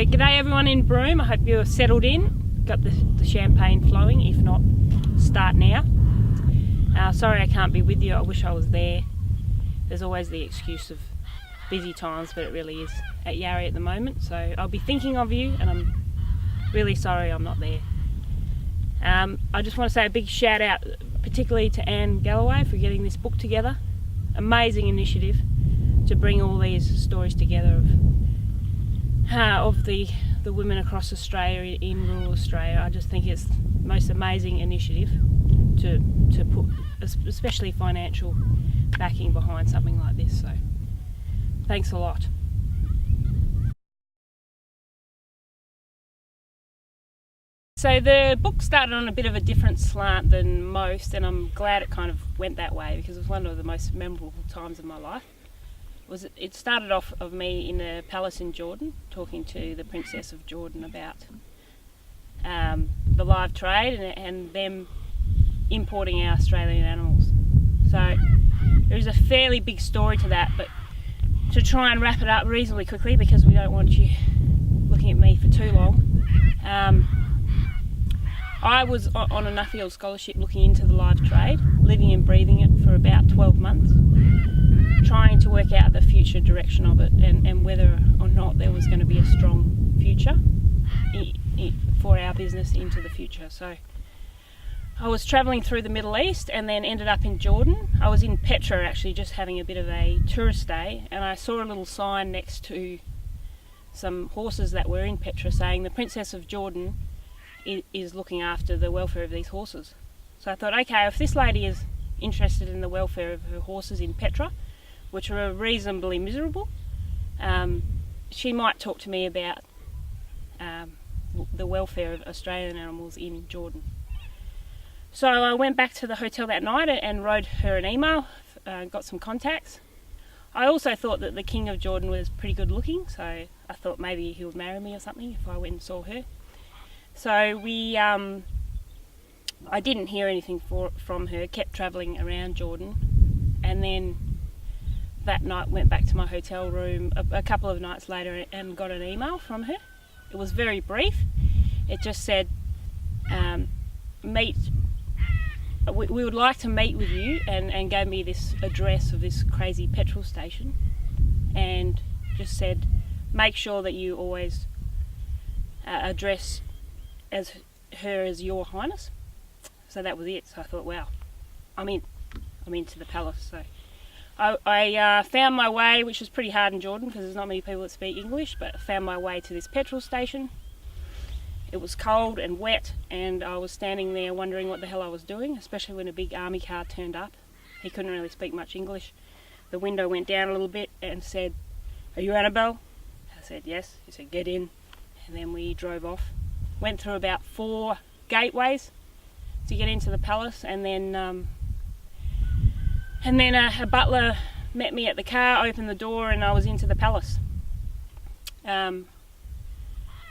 G'day everyone in Broome. I hope you're settled in. Got the champagne flowing. If not, start now. Sorry I can't be with you. I wish I was there. There's always the excuse of busy times, but it really is at Yarra at the moment. So I'll be thinking of you, and I'm really sorry I'm not there. I just want to say a big shout out, particularly to Anne Galloway, for getting this book together. Amazing initiative to bring all these stories together of the women across Australia, in rural Australia. I just think it's the most amazing initiative to put especially financial backing behind something like this. So thanks a lot. So the book started on a bit of a different slant than most, and I'm glad it kind of went that way because it was one of the most memorable times of my life. It started off of me in a palace in Jordan, talking to the Princess of Jordan about the live trade and them importing our Australian animals. So there's a fairly big story to that, but to try and wrap it up reasonably quickly because we don't want you looking at me for too long. I was on a Nuffield scholarship looking into the live trade, living and breathing it for about 12 months, trying to work out the future direction of it and whether or not there was going to be a strong future for our business into the future. So I was travelling through the Middle East and then ended up in Jordan. I was in Petra actually, just having a bit of a tourist day, and I saw a little sign next to some horses that were in Petra saying the Princess of Jordan is looking after the welfare of these horses. So I thought, okay, if this lady is interested in the welfare of her horses in Petra, which are reasonably miserable, she might talk to me about the welfare of Australian animals in Jordan. So I went back to the hotel that night and wrote her an email, got some contacts. I also thought that the King of Jordan was pretty good looking, so I thought maybe he would marry me or something if I went and saw her. So I didn't hear anything from her, kept travelling around Jordan, and then that night went back to my hotel room a couple of nights later and got an email from her. It was very brief. It just said, we would like to meet with you, and gave me this address of this crazy petrol station, and just said, make sure that you always address her as Your Highness. So that was it. So I thought, wow, I'm into the palace. So I found my way, which was pretty hard in Jordan because there's not many people that speak English, but I found my way to this petrol station. It was cold and wet, and I was standing there wondering what the hell I was doing, especially when a big army car turned up. He couldn't really speak much English. The window went down a little bit and said, "Are you Annabelle?" I said, "Yes." He said, "Get in." And then we drove off. Went through about 4 gateways to get into the palace, and then a butler met me at the car, opened the door, and I was into the palace.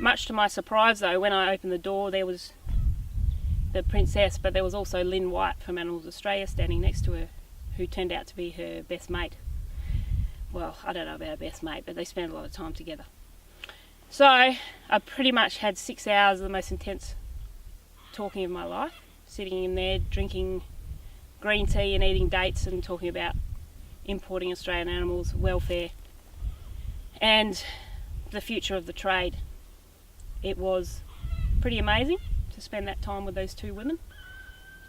Much to my surprise though, when I opened the door, there was the princess, but there was also Lynn White from Animals Australia standing next to her, who turned out to be her best mate. Well, I don't know about her best mate, but they spent a lot of time together. So I pretty much had 6 hours of the most intense talking of my life, sitting in there drinking green tea and eating dates and talking about importing Australian animals, welfare, and the future of the trade. It was pretty amazing to spend that time with those 2 women,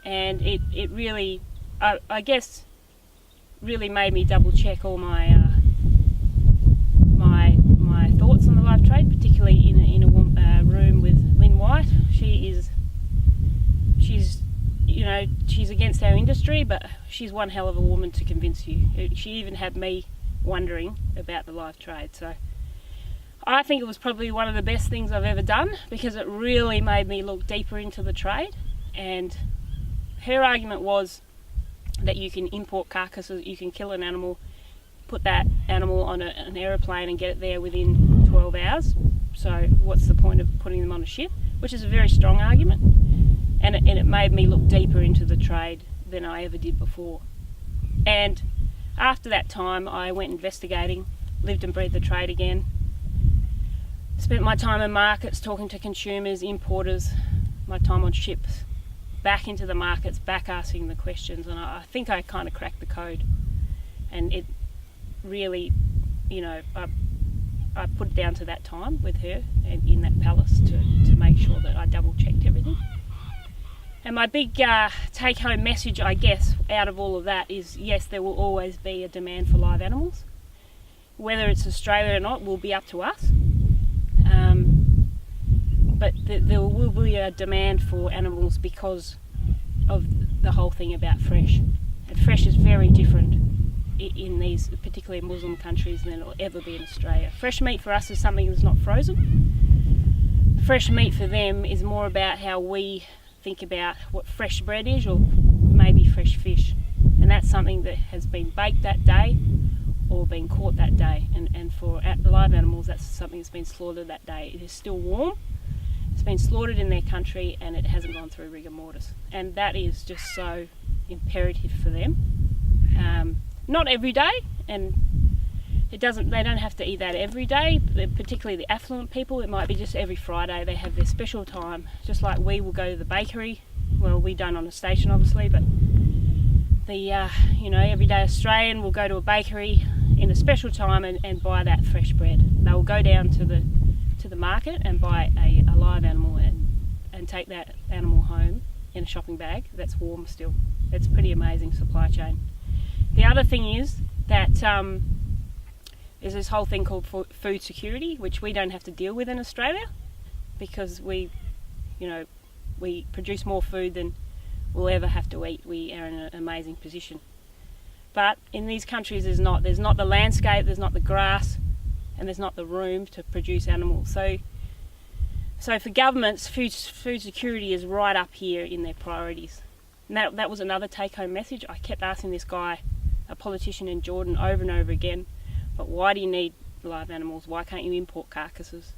and it really, I guess, really made me double check all my thoughts on the live trade, particularly in a room with Lynn White. She's against our industry, but she's one hell of a woman to convince you. She even had me wondering about the live trade. So I think it was probably one of the best things I've ever done because it really made me look deeper into the trade. And her argument was that you can import carcasses, you can kill an animal, put that animal on an aeroplane and get it there within 12 hours. So what's the point of putting them on a ship? Which is a very strong argument. And it made me look deeper into the trade than I ever did before. And after that time, I went investigating, lived and breathed the trade again, Spent my time in markets, talking to consumers, importers, my time on ships, back into the markets, back asking the questions, and I think I kind of cracked the code. And it really, you know, I put it down to that time with her and in that palace to make sure that I double checked everything. And my big take home message, I guess, out of all of that is, yes, there will always be a demand for live animals. Whether it's Australia or not will be up to us. But there will be a demand for animals because of the whole thing about fresh. And fresh is very different in these particularly Muslim countries than it will ever be in Australia. Fresh meat for us is something that's not frozen. Fresh meat for them is more about how we think about what fresh bread is, or maybe fresh fish. And that's something that has been baked that day or been caught that day. And for live animals, that's something that's been slaughtered that day. It is still warm. It's been slaughtered in their country and it hasn't gone through rigor mortis. And that is just so imperative for them. Not every day, and they don't have to eat that every day, particularly the affluent people. It might be just every Friday they have their special time, just like we will go to the bakery. Well, we don't on a station obviously, but the everyday Australian will go to a bakery in a special time and buy that fresh bread. They will go down to the market and buy a live animal and take that animal home in a shopping bag that's warm still. It's a pretty amazing supply chain. The other thing is that is this whole thing called food security, which we don't have to deal with in Australia because we produce more food than we'll ever have to eat. We are in an amazing position. But in these countries there's not the landscape, there's not the grass, and there's not the room to produce animals. So for governments, food security is right up here in their priorities. And that was another take-home message. I kept asking this guy, a politician in Jordan, over and over again, but why do you need live animals? Why can't you import carcasses?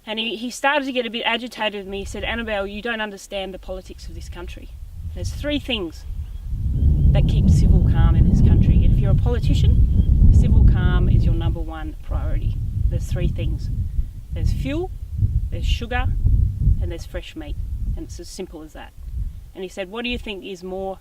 And he started to get a bit agitated with me. He said, Annabelle, you don't understand the politics of this country. There's three things that keep civil calm in this country. And if you're a politician, civil calm is your number one priority. There's three things. There's fuel, there's sugar, and there's fresh meat. And it's as simple as that. And he said, what do you think is more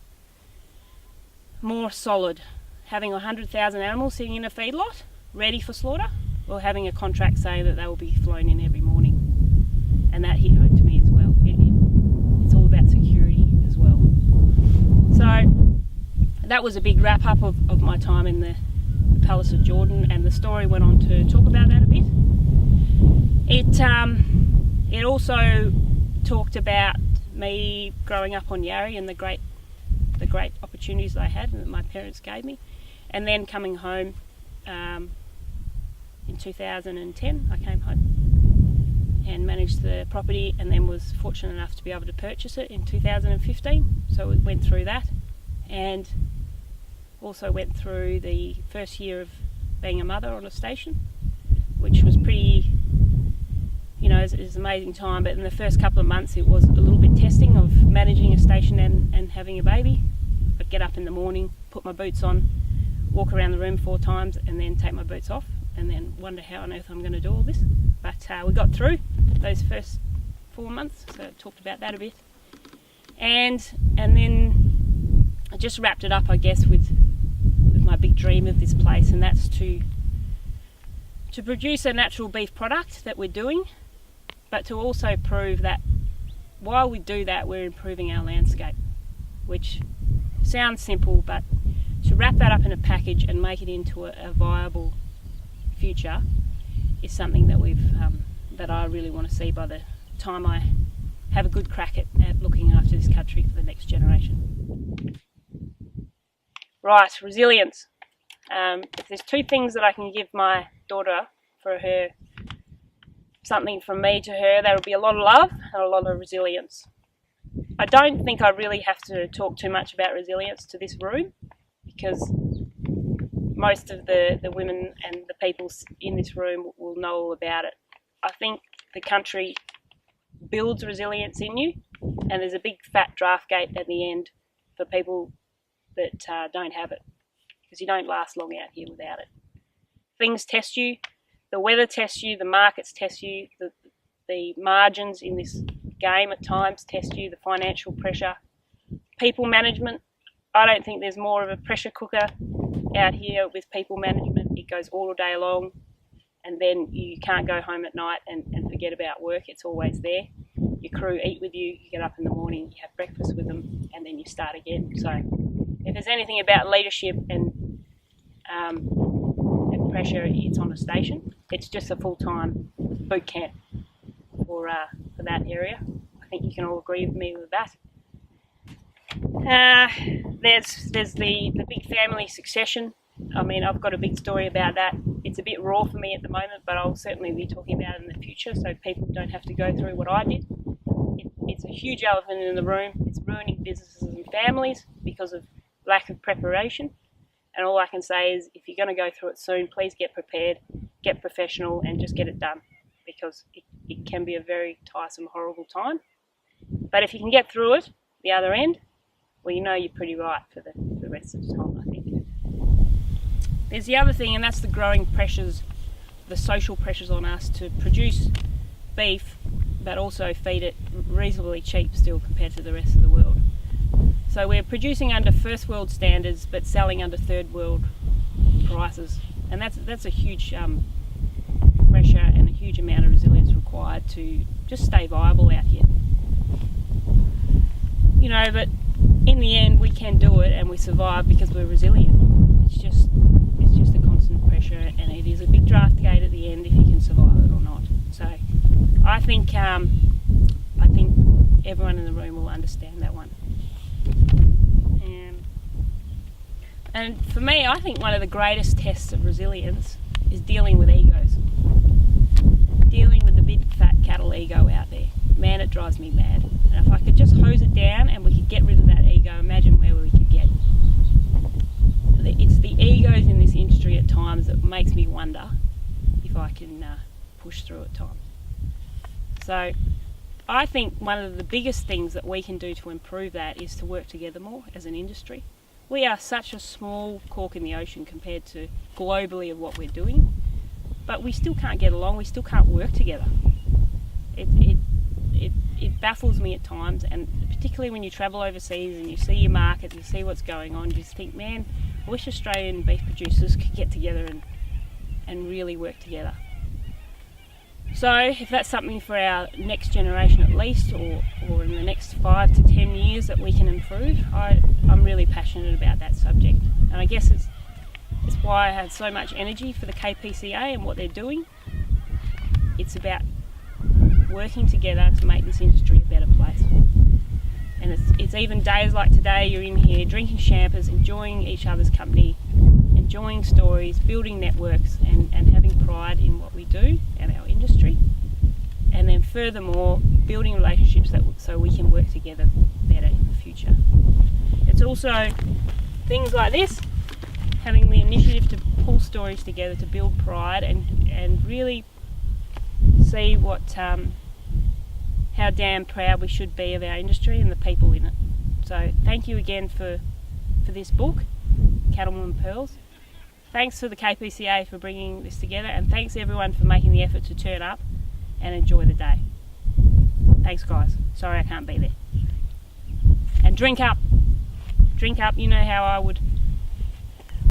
solid? Having 100,000 animals sitting in a feedlot, ready for slaughter, or having a contract saying that they will be flown in every morning? And that hit home to me as well. It's all about security as well. So that was a big wrap up of my time in the Palace of Jordan, and the story went on to talk about that a bit. It also talked about me growing up on Yarra and the great opportunities I had and that my parents gave me, and then coming home in 2010. I came home and managed the property, and then was fortunate enough to be able to purchase it in 2015. So we went through that, and also went through the first year of being a mother on a station, which was pretty, it was an amazing time. But in the first couple of months it was a little bit testing of managing a station and having a baby. I'd get up in the morning, put my boots on, walk around the room 4 times, and then take my boots off, and then wonder how on earth I'm going to do all this. But we got through those first 4 months, so I talked about that a bit. And then I just wrapped it up, I guess, with my big dream of this place, and that's to produce a natural beef product that we're doing, but to also prove that while we do that, we're improving our landscape, which sounds simple, but to wrap that up in a package and make it into a viable future is something that that I really want to see by the time I have a good crack at looking after this country for the next generation. Right, resilience. If there's 2 things that I can give my daughter for her, something from me to her, there will be a lot of love and a lot of resilience. I don't think I really have to talk too much about resilience to this room, because most of the women and the people in this room will know all about it. I think the country builds resilience in you, and there's a big fat draft gate at the end for people that don't have it, because you don't last long out here without it. Things test you, the weather tests you, the markets test you, the margins in this game at times test you, the financial pressure, people management. I don't think there's more of a pressure cooker out here with people management. It goes all day long, and then you can't go home at night and forget about work. It's always there. Your crew eat with you, you get up in the morning, you have breakfast with them, and then you start again. So if there's anything about leadership and pressure, it's on the station. It's just a full-time boot camp for that area. I think you can all agree with me with that. There's the big family succession. I mean, I've got a big story about that. It's a bit raw for me at the moment, but I'll certainly be talking about it in the future so people don't have to go through what I did. It's a huge elephant in the room. It's ruining businesses and families because of lack of preparation. And all I can say is, if you're going to go through it soon, please get prepared, get professional, and just get it done, because it can be a very tiresome, horrible time. But if you can get through it, the other end, well, you know you're pretty right for the rest of the time, I think. There's the other thing, and that's the growing pressures, the social pressures on us to produce beef, but also feed it reasonably cheap still compared to the rest of the world. So we're producing under first world standards, but selling under third world prices, and that's a huge pressure and a huge amount of resilience required to just stay viable out here. You know, but in the end, we can do it, and we survive because we're resilient. It's just a constant pressure, and it is a big draft gate at the end if you can survive it or not. So I think everyone in the room will understand that one. And for me, I think one of the greatest tests of resilience is dealing with egos. Dealing with the big fat cattle ego out there. Man, it drives me mad. And if I could just hose it down and we could get rid of that ego, imagine where we could get. It's the egos in this industry at times that makes me wonder if I can push through at times. So I think one of the biggest things that we can do to improve that is to work together more as an industry. We are such a small cork in the ocean compared to globally of what we're doing, but we still can't get along, we still can't work together. It baffles me at times, and particularly when you travel overseas and you see your market, you see what's going on, you just think, man, I wish Australian beef producers could get together and really work together. So if that's something for our next generation at least, or in the next 5 to 10 years that we can improve, I'm really passionate about that subject. And I guess it's why I have so much energy for the KPCA and what they're doing. It's about working together to make this industry a better place. And it's even days like today, you're in here drinking champers, enjoying each other's company, enjoying stories, building networks, and having pride in what we do and our industry. And then furthermore, building relationships so we can work together better in the future. It's also things like this, having the initiative to pull stories together to build pride and really see how damn proud we should be of our industry and the people in it. So thank you again for this book, Cattlemen Pearls. Thanks to the KPCA for bringing this together, and thanks everyone for making the effort to turn up and enjoy the day. Thanks guys, sorry I can't be there. And drink up, you know how I would